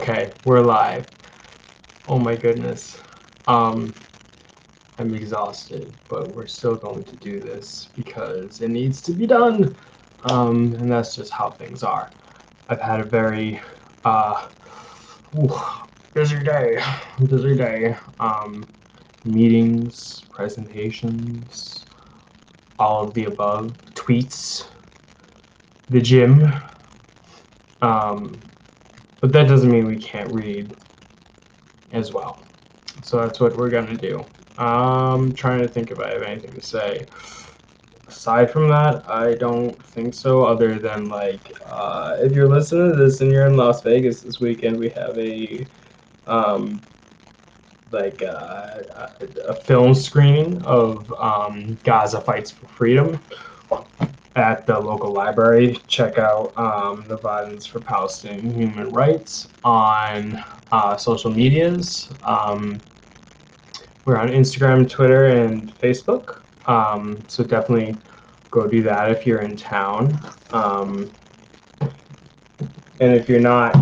Okay, we're live. Oh my goodness. I'm exhausted, but we're still going to do this because it needs to be done. And that's just how things are. I've had a very uh, ooh, busy day. Busy day. Meetings, presentations, all of the above, tweets, the gym. Um, but that doesn't mean we can't read as well. So that's what we're gonna do. Trying to think if I have anything to say. Aside from that, I don't think so, other than like, if you're listening to this and you're in Las Vegas this weekend, we have um, a film screening of Gaza Fights for Freedom at the local library. Check out the Violence for Palestinian Human Rights on social medias. We're on Instagram, Twitter, and Facebook. So definitely go do that if you're in town. And if you're not,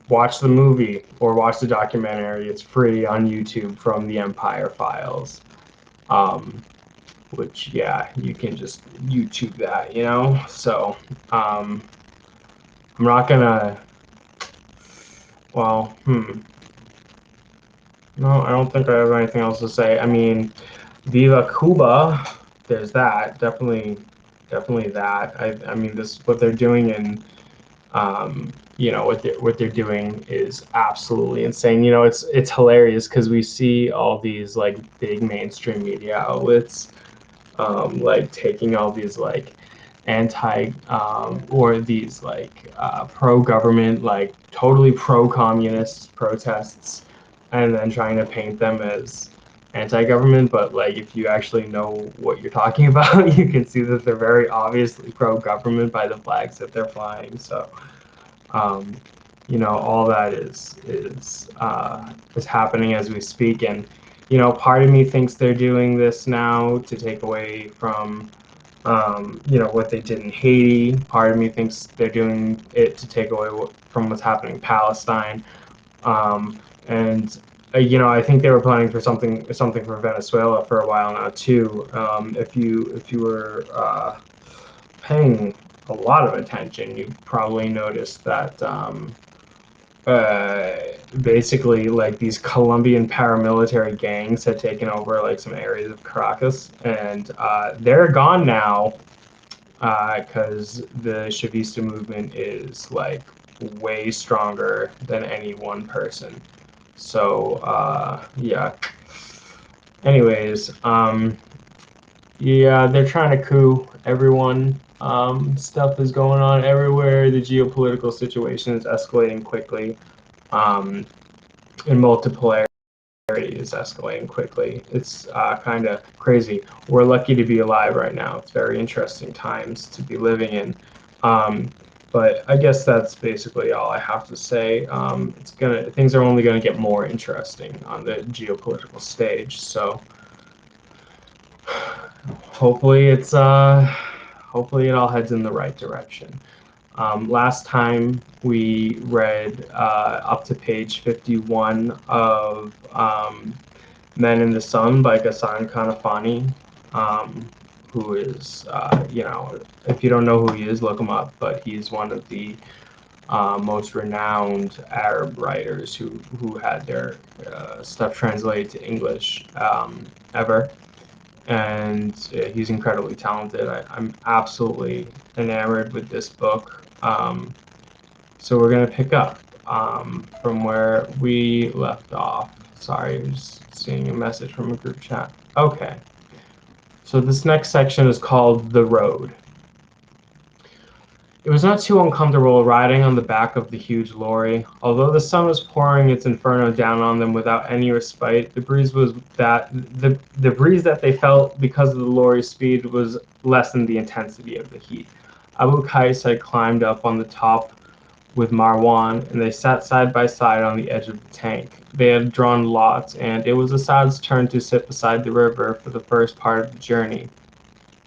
watch the movie or watch the documentary. It's free on YouTube from the Empire Files. Which, yeah, you can just YouTube that, you know? So I'm not gonna, well, no, I don't think I have anything else to say. I mean, Viva Cuba, there's that. Definitely that. I mean, this what they're doing in you know what they're doing is absolutely insane. You know, it's hilarious because we see all these like big mainstream media outlets like taking all these like anti or these like pro-government, like totally pro-communist protests, and then trying to paint them as anti-government. But like if you actually know what you're talking about, you can see that they're very obviously pro-government by the flags that they're flying. So um, you know, all that is happening as we speak. And you know, part of me thinks they're doing this now to take away from you know, what they did in Haiti. Part of me thinks they're doing it to take away from what's happening in Palestine. And you know, I think they were planning for something for Venezuela for a while now too. If you were paying a lot of attention, you probably noticed that uh, basically like these Colombian paramilitary gangs had taken over like some areas of Caracas, and they're gone now because the Chavista movement is like way stronger than any one person. So yeah. Anyways, yeah, they're trying to coup everyone. Stuff is going on everywhere. The geopolitical situation is escalating quickly. Um, and multiple is escalating quickly. It's kind of crazy. We're lucky to be alive right now. It's very interesting times to be living in. Um, but I guess that's basically all I have to say. Things are only gonna get more interesting on the geopolitical stage. So hopefully hopefully it all heads in the right direction. Last time we read up to page 51 of Men in the Sun by Ghassan Kanafani, who is, you know, if you don't know who he is, look him up, but he's one of the most renowned Arab writers who had their stuff translated to English ever. And he's incredibly talented. I'm absolutely enamored with this book. So we're going to pick up from where we left off. Sorry, I'm just seeing a message from a group chat. Okay. So this next section is called The Road. It was not too uncomfortable riding on the back of the huge lorry. Although the sun was pouring its inferno down on them without any respite, the breeze that they felt because of the lorry's speed was less than the intensity of the heat. Abu Qais had climbed up on the top with Marwan, and they sat side by side on the edge of the tank. They had drawn lots, and it was Assad's turn to sit beside the river for the first part of the journey.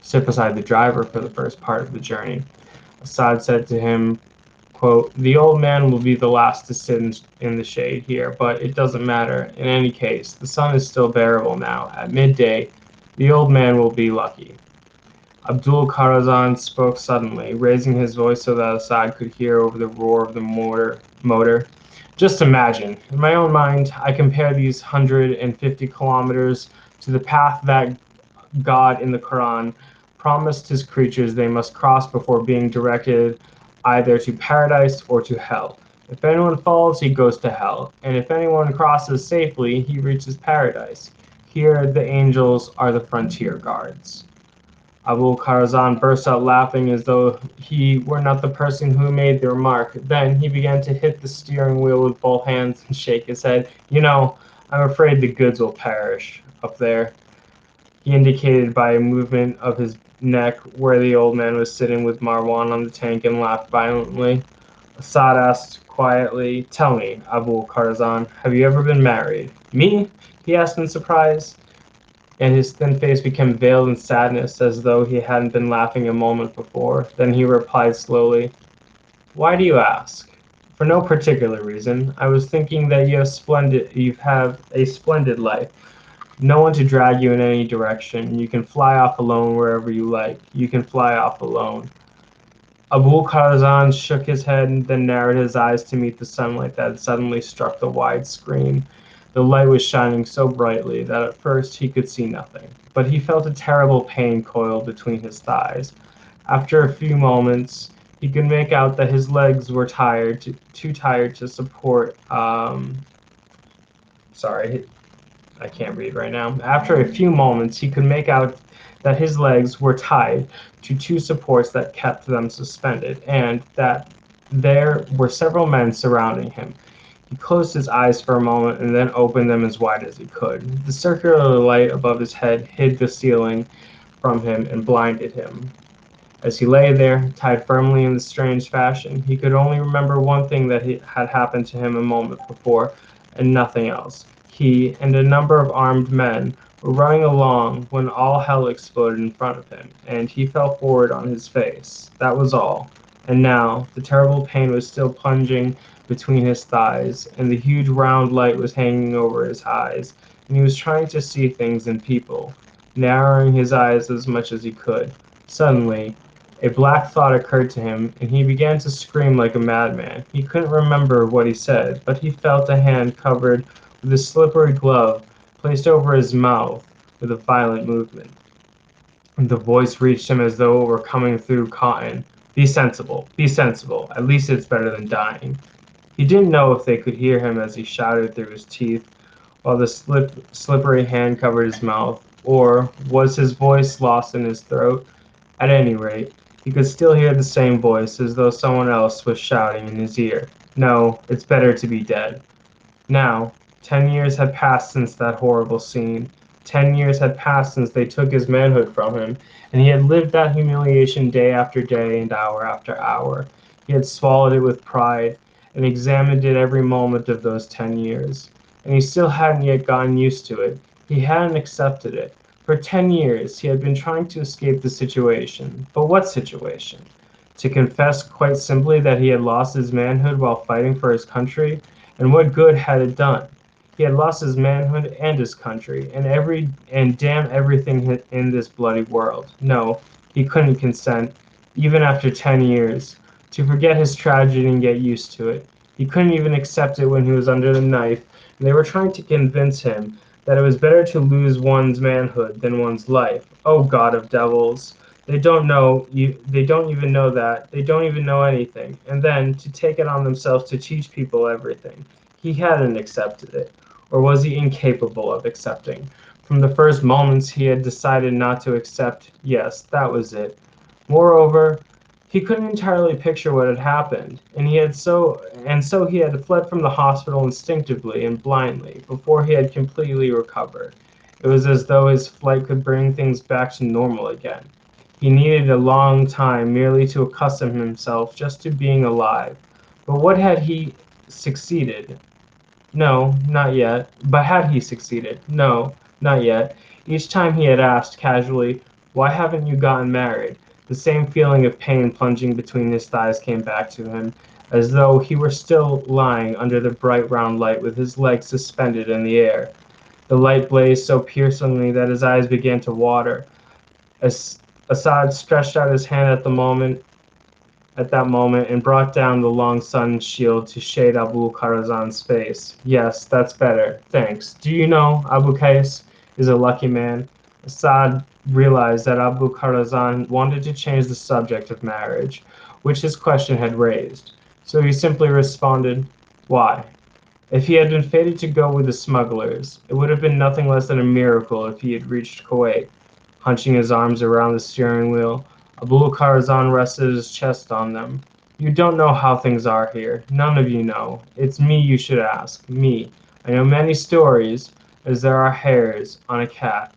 Sit beside the driver for the first part of the journey. Assad said to him, quote, "The old man will be the last to sit in the shade here, but it doesn't matter. In any case, the sun is still bearable now. At midday, the old man will be lucky." Abdul Kharazan spoke suddenly, raising his voice so that Assad could hear over the roar of the motor. "Just imagine. In my own mind, I compare these 150 kilometers to the path that God in the Quran promised his creatures they must cross before being directed either to paradise or to hell. If anyone falls, he goes to hell, and if anyone crosses safely, he reaches paradise. Here, the angels are the frontier guards." Abu Kharazan burst out laughing as though he were not the person who made the remark. Then he began to hit the steering wheel with both hands and shake his head. "You know, I'm afraid the goods will perish up there." He indicated by a movement of his neck where the old man was sitting with Marwan on the tank and laughed violently. Assad asked quietly, "Tell me, Abu Kharazan, have you ever been married?" "Me?" he asked in surprise, and his thin face became veiled in sadness as though he hadn't been laughing a moment before. Then he replied slowly, "Why do you ask?" "For no particular reason. I was thinking that you have a splendid life. No one to drag you in any direction. You can fly off alone wherever you like. You can fly off alone." Abul Kharazan shook his head and then narrowed his eyes to meet the sunlight that had suddenly struck the wide screen. The light was shining so brightly that at first he could see nothing, but he felt a terrible pain coil between his thighs. After a few moments, he could make out that his legs were too tired to support. Sorry, I can't read right now. After a few moments, he could make out that his legs were tied to two supports that kept them suspended, and that there were several men surrounding him. He closed his eyes for a moment and then opened them as wide as he could. The circular light above his head hid the ceiling from him and blinded him. As he lay there, tied firmly in this strange fashion, he could only remember one thing that had happened to him a moment before, and nothing else. He and a number of armed men were running along when all hell exploded in front of him, and he fell forward on his face. That was all. And now, the terrible pain was still plunging between his thighs, and the huge round light was hanging over his eyes, and he was trying to see things and people, narrowing his eyes as much as he could. Suddenly, a black thought occurred to him, and he began to scream like a madman. He couldn't remember what he said, but he felt a hand covered with a slippery glove placed over his mouth with a violent movement. And the voice reached him as though it were coming through cotton. "Be sensible, be sensible. At least it's better than dying." He didn't know if they could hear him as he shouted through his teeth, while the slippery hand covered his mouth, or was his voice lost in his throat? At any rate, he could still hear the same voice, as though someone else was shouting in his ear. "No, it's better to be dead." Now, 10 years had passed since that horrible scene. 10 years had passed since they took his manhood from him, and he had lived that humiliation day after day and hour after hour. He had swallowed it with pride, and examined it every moment of those 10 years. And he still hadn't yet gotten used to it. He hadn't accepted it. For 10 years he had been trying to escape the situation. But what situation? To confess quite simply that he had lost his manhood while fighting for his country? And what good had it done? He had lost his manhood and his country, and damn everything in this bloody world. No, he couldn't consent, even after 10 years, to forget his tragedy and get used to it. He couldn't even accept it when he was under the knife, and they were trying to convince him that it was better to lose one's manhood than one's life. Oh God of devils! They don't know you. They don't even know that. They don't even know anything. And then to take it on themselves to teach people everything. He hadn't accepted it. Or was he incapable of accepting? From the first moments he had decided not to accept. Yes, that was it. Moreover, He couldn't entirely picture what had happened, and so he had fled from the hospital instinctively and blindly before he had completely recovered. It was as though his flight could bring things back to normal again. He needed a long time merely to accustom himself just to being alive. But what had he succeeded? No, not yet. But had he succeeded? No, not yet. Each time he had asked casually, "Why haven't you gotten married?" The same feeling of pain plunging between his thighs came back to him, as though he were still lying under the bright round light with his legs suspended in the air. The light blazed so piercingly that his eyes began to water. As Assad stretched out his hand at that moment and brought down the long sun shield to shade Abu Karazan's face. Yes, that's better. Thanks. Do you know Abu Qais is a lucky man? Assad realized that Abu Karazan wanted to change the subject of marriage, which his question had raised. So he simply responded, "Why?" If he had been fated to go with the smugglers, it would have been nothing less than a miracle if he had reached Kuwait. Hunching his arms around the steering wheel, Abul Kharazan rested his chest on them. "You don't know how things are here. None of you know. It's me you should ask. Me. I know many stories, as there are hairs on a cat.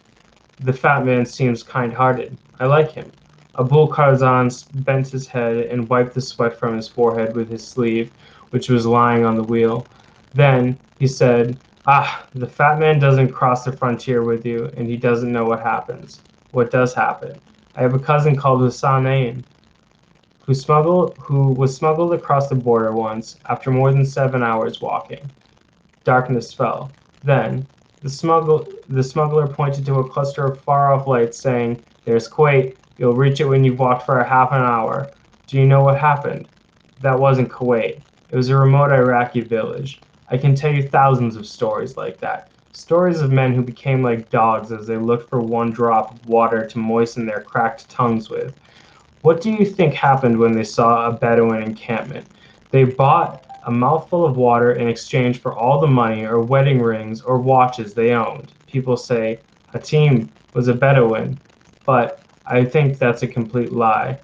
The fat man seems kind-hearted. I like him." Abul Kharazan bent his head and wiped the sweat from his forehead with his sleeve, which was lying on the wheel. Then he said, "Ah, the fat man doesn't cross the frontier with you, and he doesn't know what happens. What does happen? I have a cousin called Hussein who was smuggled across the border once after more than 7 hours walking. Darkness fell. Then the smuggler pointed to a cluster of far-off lights, saying, 'There's Kuwait. You'll reach it when you've walked for a half an hour.' Do you know what happened? That wasn't Kuwait. It was a remote Iraqi village. I can tell you thousands of stories like that. Stories of men who became like dogs as they looked for one drop of water to moisten their cracked tongues with. What do you think happened when they saw a Bedouin encampment? They bought a mouthful of water in exchange for all the money or wedding rings or watches they owned. People say Hatim was a Bedouin, but I think that's a complete lie.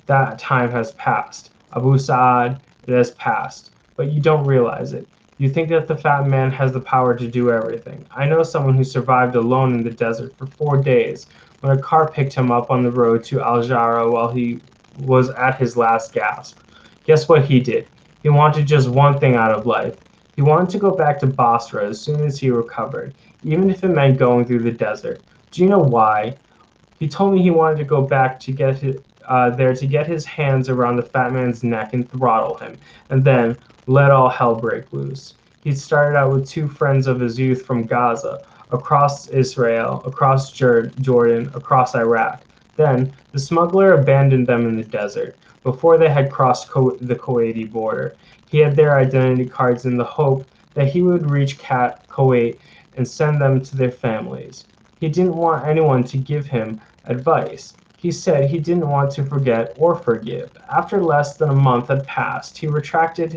That time has passed. Abu Sa'ad, it has passed. But you don't realize it. You think that the fat man has the power to do everything. I know someone who survived alone in the desert for 4 days when a car picked him up on the road to Al Jara while he was at his last gasp. Guess what he did? He wanted just one thing out of life. He wanted to go back to Basra as soon as he recovered, even if it meant going through the desert. Do you know why? He told me he wanted to go back to get his hands around the fat man's neck and throttle him, and then let all hell break loose. He'd started out with two friends of his youth from Gaza, across Israel, across Jordan, across Iraq. Then the smuggler abandoned them in the desert before they had crossed the Kuwaiti border. He had their identity cards in the hope that he would reach Kuwait and send them to their families. He didn't want anyone to give him advice. He said he didn't want to forget or forgive. After less than a month had passed, he retraced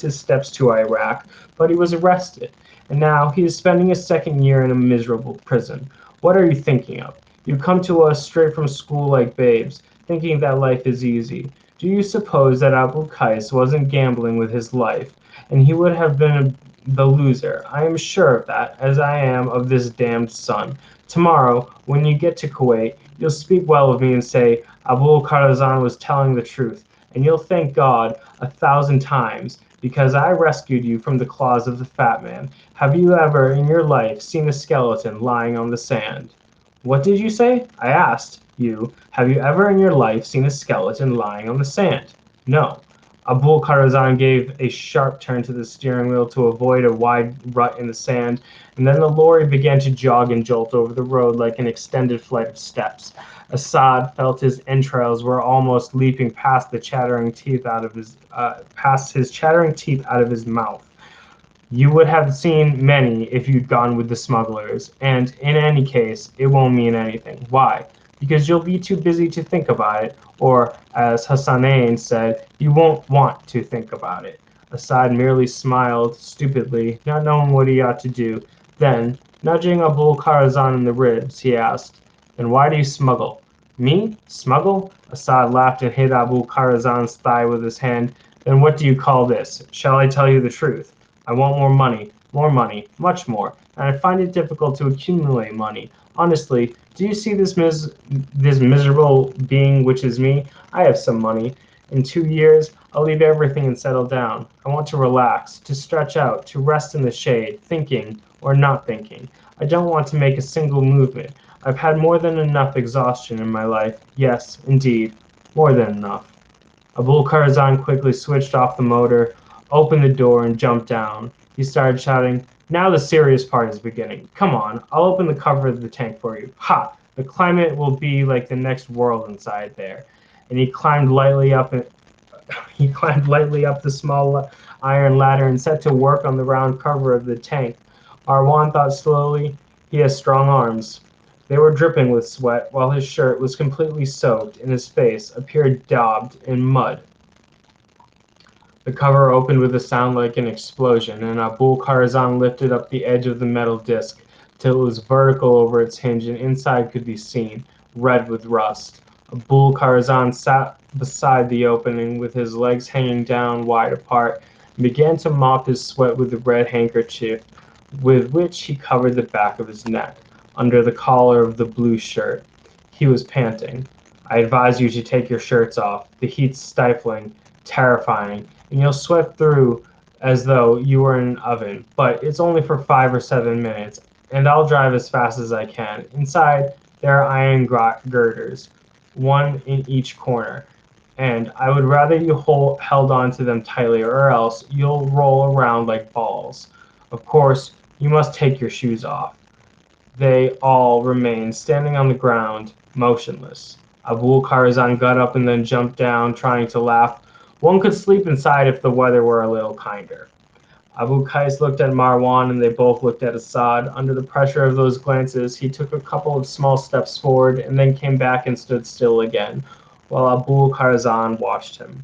his steps to Iraq, but he was arrested, and now he is spending his second year in a miserable prison. What are you thinking of? You come to us straight from school like babes, thinking that life is easy. Do you suppose that Abu Qais wasn't gambling with his life, and he would have been the loser? I am sure of that, as I am of this damned son. Tomorrow, when you get to Kuwait, you'll speak well of me and say Abul Kharazan was telling the truth, and you'll thank God 1,000 times because I rescued you from the claws of the fat man. Have you ever in your life seen a skeleton lying on the sand? What did you say? I asked you, have you ever in your life seen a skeleton lying on the sand? No. Abul Kharazan gave a sharp turn to the steering wheel to avoid a wide rut in the sand, and then the lorry began to jog and jolt over the road like an extended flight of steps. Assad felt his entrails were almost leaping past his chattering teeth out of his mouth. You would have seen many if you'd gone with the smugglers, and in any case, it won't mean anything. Why? Because you'll be too busy to think about it, or, as Hassanein said, you won't want to think about it. Assad merely smiled stupidly, not knowing what he ought to do. Then, nudging Abul Kharazan in the ribs, he asked, "Then why do you smuggle?" Me? Smuggle? Assad laughed and hit Abu Kharazan's thigh with his hand. Then what do you call this? Shall I tell you the truth? I want more money, much more, and I find it difficult to accumulate money. Honestly, do you see this miserable being which is me? I have some money. In 2 years, I'll leave everything and settle down. I want to relax, to stretch out, to rest in the shade, thinking or not thinking. I don't want to make a single movement. I've had more than enough exhaustion in my life. Yes, indeed, more than enough. Abul Kharazan quickly switched off the motor, opened the door, and jumped down. He started shouting, "Now the serious part is beginning. Come on, I'll open the cover of the tank for you. Ha! The climate will be like the next world inside there." And he climbed lightly up the small iron ladder and set to work on the round cover of the tank. Marwan thought slowly, "He has strong arms." They were dripping with sweat, while his shirt was completely soaked and his face appeared daubed in mud. The cover opened with a sound like an explosion, and Abul Kharazan lifted up the edge of the metal disc till it was vertical over its hinge and inside could be seen, red with rust. Abul Kharazan sat beside the opening with his legs hanging down wide apart and began to mop his sweat with the red handkerchief with which he covered the back of his neck, under the collar of the blue shirt. He was panting. "I advise you to take your shirts off. The heat's stifling, terrifying, and you'll sweat through as though you were in an oven. But it's only for 5 or 7 minutes, and I'll drive as fast as I can. Inside, there are iron girders, one in each corner, and I would rather you held on to them tightly, or else you'll roll around like balls. Of course, you must take your shoes off." They all remained standing on the ground, motionless. Abul Kharazan got up and then jumped down, trying to laugh. "One could sleep inside if the weather were a little kinder." Abu Qais looked at Marwan and they both looked at Assad. Under the pressure of those glances, he took a couple of small steps forward and then came back and stood still again, while Abu Kharazan watched him.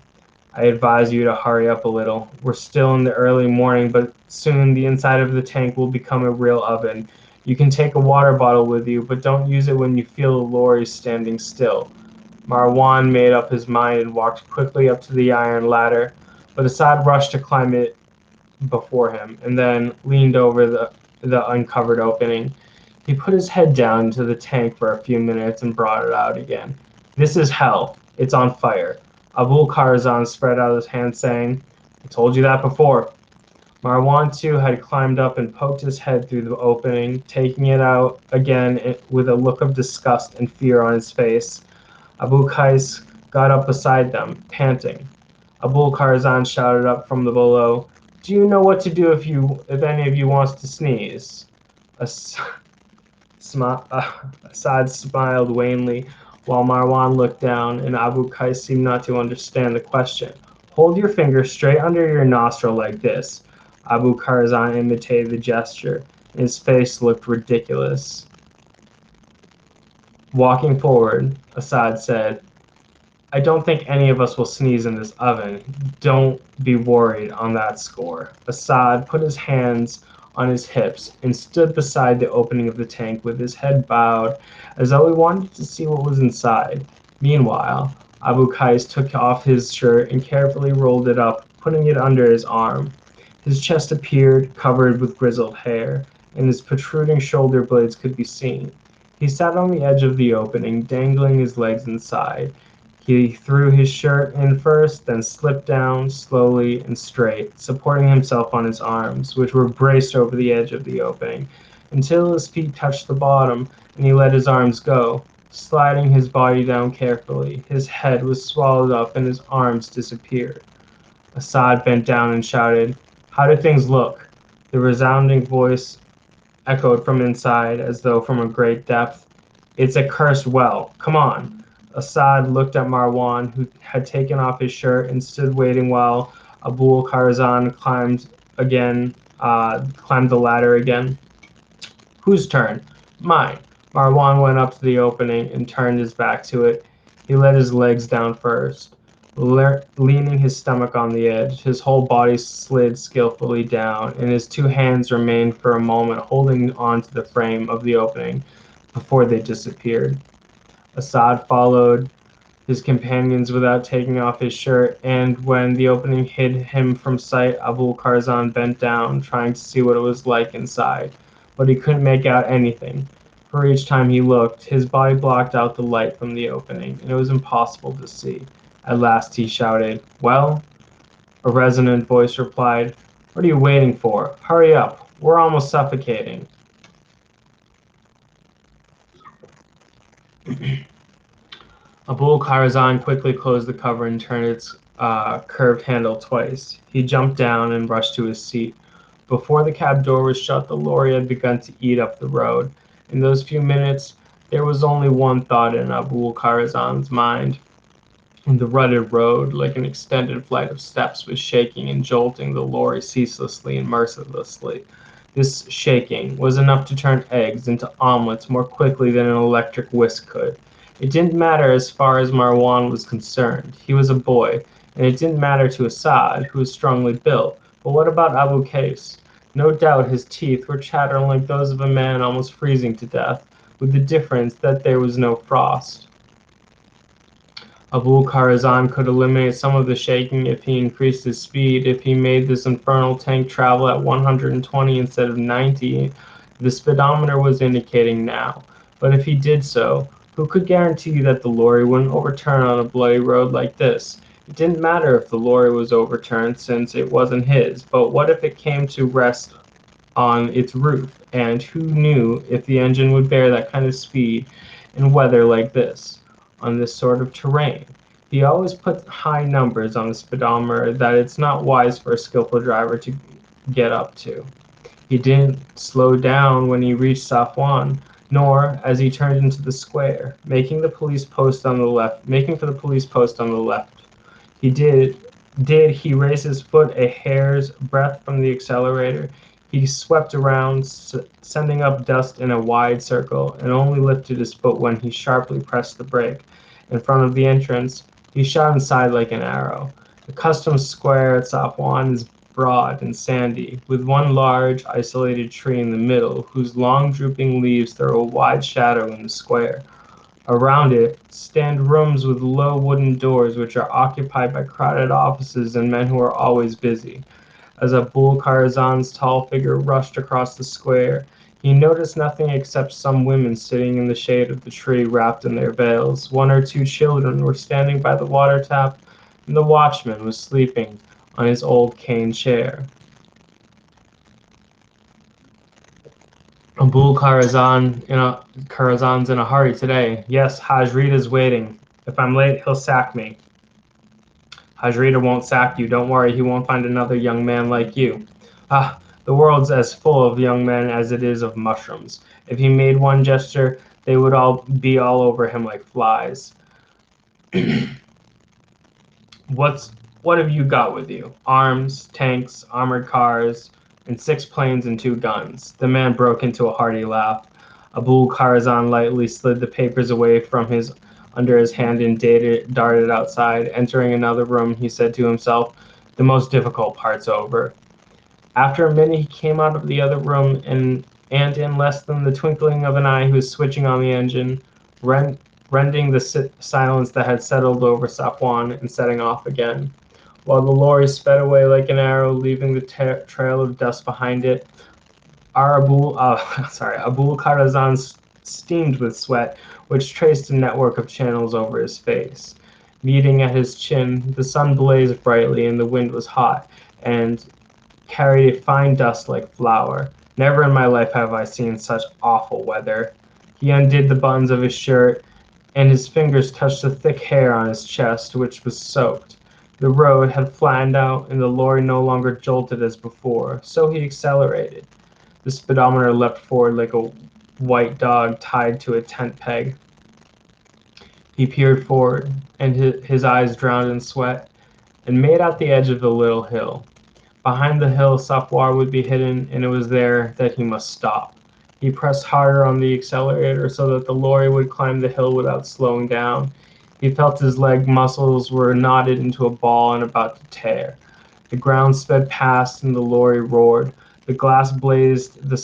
"I advise you to hurry up a little. We're still in the early morning, but soon the inside of the tank will become a real oven. You can take a water bottle with you, but don't use it when you feel the lorry standing still." Marwan made up his mind and walked quickly up to the iron ladder, but Assad rushed to climb it before him, and then leaned over the uncovered opening. He put his head down into the tank for a few minutes and brought it out again. "This is hell. It's on fire." Abul Kharazan spread out his hand, saying, "I told you that before." Marwan too had climbed up and poked his head through the opening, taking it out again with a look of disgust and fear on his face. Abu Qais got up beside them, panting. Abul Kharazan shouted up from the below, "Do you know what to do if any of you wants to sneeze?" As- Assad smiled wanly, while Marwan looked down, and Abu Qais seemed not to understand the question. "Hold your finger straight under your nostril like this." Abu Kharazan imitated the gesture, and his face looked ridiculous. Walking forward, Assad said, "I don't think any of us will sneeze in this oven. Don't be worried on that score." Assad put his hands on his hips and stood beside the opening of the tank with his head bowed as though he wanted to see what was inside. Meanwhile, Abu Qais took off his shirt and carefully rolled it up, putting it under his arm. His chest appeared covered with grizzled hair, and his protruding shoulder blades could be seen. He sat on the edge of the opening, dangling his legs inside. He threw his shirt in first, then slipped down slowly and straight, supporting himself on his arms, which were braced over the edge of the opening, until his feet touched the bottom, and he let his arms go, sliding his body down carefully. His head was swallowed up and his arms disappeared. Assad bent down and shouted, "How do things look?" The resounding voice echoed from inside, as though from a great depth. "It's a cursed well. Come on." Assad looked at Marwan, who had taken off his shirt and stood waiting while Abul Kharazan climbed the ladder again. "Whose turn?" "Mine." Marwan went up to the opening and turned his back to it. He let his legs down first. Leaning his stomach on the edge, his whole body slid skillfully down, and his two hands remained for a moment holding on to the frame of the opening before they disappeared. Assad followed his companions without taking off his shirt, and when the opening hid him from sight, Abul Karzan bent down, trying to see what it was like inside. But he couldn't make out anything, for each time he looked, his body blocked out the light from the opening, and it was impossible to see. At last he shouted, "Well?" A resonant voice replied, "What are you waiting for? Hurry up, we're almost suffocating." Abul Kharazan quickly closed the cover and turned its curved handle twice. He jumped down and rushed to his seat. Before the cab door was shut, the lorry had begun to eat up the road. In those few minutes, there was only one thought in Abul Kharazan's mind. The rutted road, like an extended flight of steps, was shaking and jolting the lorry ceaselessly and mercilessly. This shaking was enough to turn eggs into omelets more quickly than an electric whisk could. It didn't matter as far as Marwan was concerned. He was a boy, and it didn't matter to Assad, who was strongly built. But what about Abu Qais? No doubt his teeth were chattering like those of a man almost freezing to death, with the difference that there was no frost. Abul Kharazan could eliminate some of the shaking if he increased his speed. If he made this infernal tank travel at 120 instead of 90, the speedometer was indicating now. But if he did so, who could guarantee that the lorry wouldn't overturn on a bloody road like this? It didn't matter if the lorry was overturned since it wasn't his, but what if it came to rest on its roof? And who knew if the engine would bear that kind of speed in weather like this, on this sort of terrain? He always put high numbers on the speedometer that it's not wise for a skillful driver to get up to. He didn't slow down when he reached Safwan, nor as he turned into the square, making for the police post on the left. He did he raise his foot a hair's breadth from the accelerator. He swept around, sending up dust in a wide circle, and only lifted his foot when he sharply pressed the brake. In front of the entrance, he shot inside like an arrow. The customs square at Safwan is broad and sandy, with one large, isolated tree in the middle, whose long drooping leaves throw a wide shadow in the square. Around it stand rooms with low wooden doors which are occupied by crowded offices and men who are always busy. As Abul Kharazan's tall figure rushed across the square, he noticed nothing except some women sitting in the shade of the tree wrapped in their veils. One or two children were standing by the water tap, and the watchman was sleeping on his old cane chair. Abul Kharazan's in a hurry today. Yes, Haj Rita's waiting. If I'm late, he'll sack me. Haj Rita won't sack you. Don't worry, he won't find another young man like you. Ah, the world's as full of young men as it is of mushrooms. If he made one gesture, they would all be all over him like flies. What have you got with you? Arms, tanks, armored cars, and 6 planes and 2 guns. The man broke into a hearty laugh. Abul Kharazan lightly slid the papers away from his under his hand and darted outside. Entering another room, he said to himself, "The most difficult part's over." After a minute, he came out of the other room, and in less than the twinkling of an eye, he was switching on the engine, rending the silence that had settled over Safwan, and setting off again. While the lorry sped away like an arrow, leaving the trail of dust behind it, Abul Kharazan steamed with sweat, which traced a network of channels over his face. Meeting at his chin, the sun blazed brightly and the wind was hot, and carried a fine dust like flour. Never in my life have I seen such awful weather. He undid the buttons of his shirt, and his fingers touched the thick hair on his chest, which was soaked. The road had flattened out, and the lorry no longer jolted as before, so he accelerated. The speedometer leapt forward like a white dog tied to a tent peg. He peered forward, and his eyes drowned in sweat, and made out the edge of the little hill. Behind the hill, Safwar would be hidden, and it was there that he must stop. He pressed harder on the accelerator so that the lorry would climb the hill without slowing down. He felt his leg muscles were knotted into a ball and about to tear. The ground sped past, and the lorry roared. The glass blazed, and the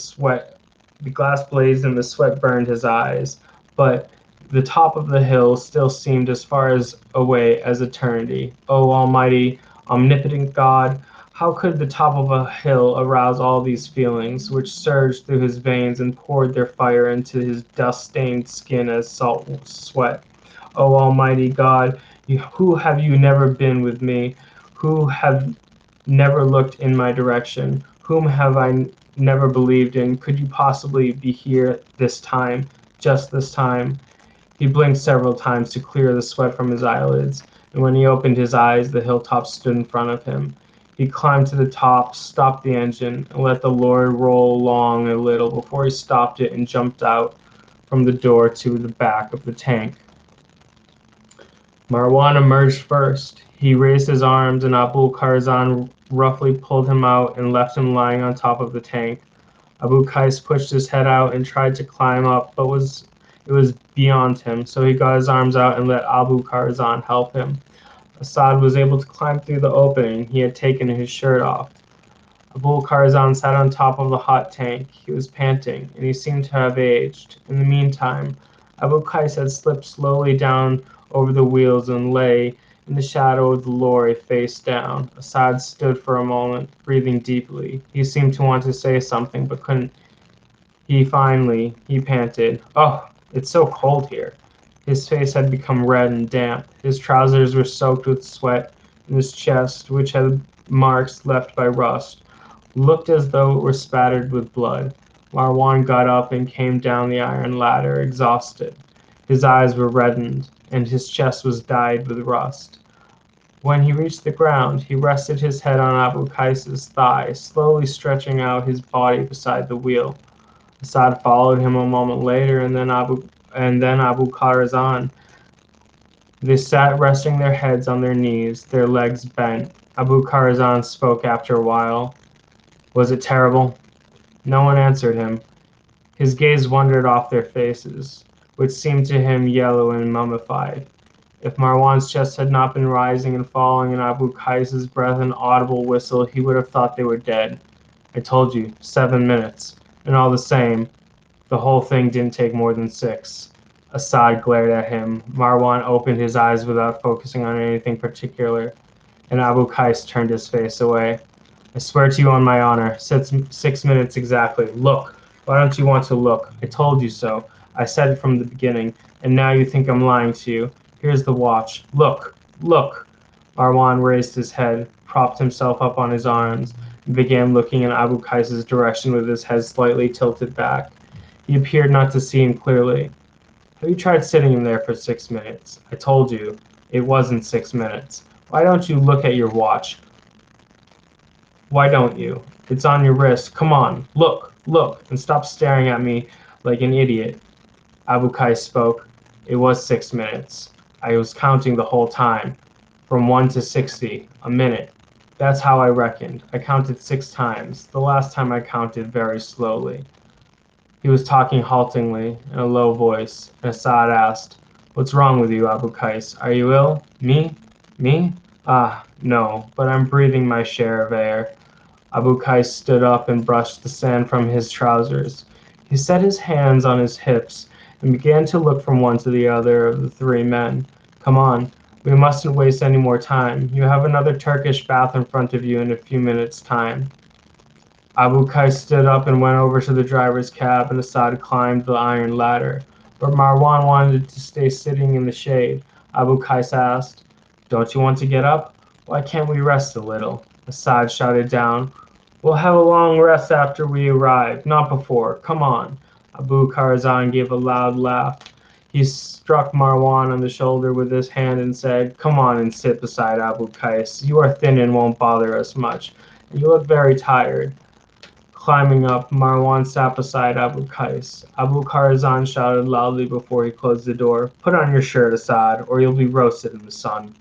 sweat burned his eyes. But The top of the hill still seemed as far away as eternity. O almighty, omnipotent God, how could the top of a hill arouse all these feelings, which surged through his veins and poured their fire into his dust-stained skin as salt sweat? O almighty God, who have you never been with me? Who have never looked in my direction? Whom have I never believed in? Could you possibly be here this time, just this time? He blinked several times to clear the sweat from his eyelids, and when he opened his eyes, the hilltop stood in front of him. He climbed to the top, stopped the engine, and let the lorry roll along a little before he stopped it and jumped out from the door to the back of the tank. Marwan emerged first. He raised his arms, and Abu Karzan roughly pulled him out and left him lying on top of the tank. Abu Qais pushed his head out and tried to climb up, but it was beyond him, so he got his arms out and let Abu Karzan help him. Assad was able to climb through the opening. He had taken his shirt off. Abu Karzan sat on top of the hot tank. He was panting, and he seemed to have aged. In the meantime, Abu Qais had slipped slowly down over the wheels and lay in the shadow of the lorry, face down. Assad stood for a moment, breathing deeply. He seemed to want to say something, but couldn't. He panted, "Oh, it's so cold here." His face had become red and damp. His trousers were soaked with sweat, and his chest, which had marks left by rust, looked as though it were spattered with blood. Marwan got up and came down the iron ladder, exhausted. His eyes were reddened, and his chest was dyed with rust. When he reached the ground, he rested his head on Abu Qais's thigh, slowly stretching out his body beside the wheel. Assad followed him a moment later, and then Abu Karzan. They sat resting their heads on their knees, their legs bent. Abu Karzan spoke after a while. "Was it terrible?" No one answered him. His gaze wandered off their faces, which seemed to him yellow and mummified. If Marwan's chest had not been rising and falling and Abu Qais's breath an audible whistle, he would have thought they were dead. "I told you, 7 minutes. And all the same, the whole thing didn't take more than 6. Assad glared at him. Marwan opened his eyes without focusing on anything particular, and Abu Qais turned his face away. "I swear to you on my honor, 6 minutes exactly. Look! Why don't you want to look? I told you so. I said it from the beginning, and now you think I'm lying to you. Here's the watch. Look! Look!" Marwan raised his head, propped himself up on his arms, and began looking in Abu Qais's direction with his head slightly tilted back. He appeared not to see him clearly. "Have you tried sitting in there for 6 minutes? I told you it wasn't 6 minutes. Why don't you look at your watch? Why don't you? It's on your wrist. Come on, look, look, and stop staring at me like an idiot." Abu Qais spoke. "It was 6 minutes. I was counting the whole time, from 1 to 60, a minute. That's how I reckoned. I counted 6 times. The last time I counted very slowly." He was talking haltingly, in a low voice, and Assad asked, "What's wrong with you, Abu Qais? Are you ill? Me? Me? Ah, no, but I'm breathing my share of air." Abu Qais stood up and brushed the sand from his trousers. He set his hands on his hips and began to look from one to the other of the 3 men. "Come on, we mustn't waste any more time. You have another Turkish bath in front of you in a few minutes' time." Abu Qais stood up and went over to the driver's cab, and Assad climbed the iron ladder. But Marwan wanted to stay sitting in the shade. Abu Qais asked, "Don't you want to get up? Why can't we rest a little?" Assad shouted down, "We'll have a long rest after we arrive, not before. Come on." Abu Karzan gave a loud laugh. He struck Marwan on the shoulder with his hand and said, "Come on and sit beside Abu Qais. You are thin and won't bother us much, and you look very tired." Climbing up, Marwan sat beside Abu Qais. Abu Karzan shouted loudly before he closed the door, "Put on your shirt, Assad, or you'll be roasted in the sun."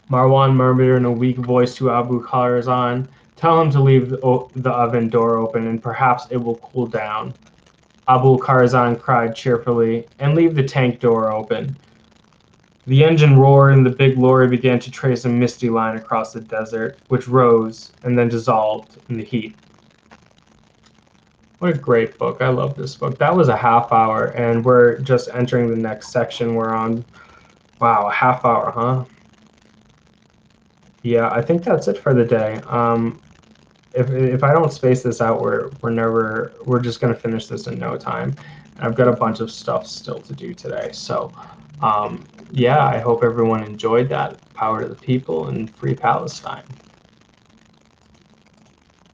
Marwan murmured in a weak voice to Abu Karzan, "Tell him to leave the oven door open, and perhaps it will cool down." Abu Karzan cried cheerfully, "And leave the tank door open." The engine roared, and the big lorry began to trace a misty line across the desert, which rose and then dissolved in the heat. What a great book. I love this book. That was a half hour, and we're just entering the next section. We're on, wow, a half hour, huh? Yeah, I think that's it for the day. If I don't space this out, we're just gonna finish this in no time. And I've got a bunch of stuff still to do today. So, yeah, I hope everyone enjoyed that. Power to the people and free Palestine.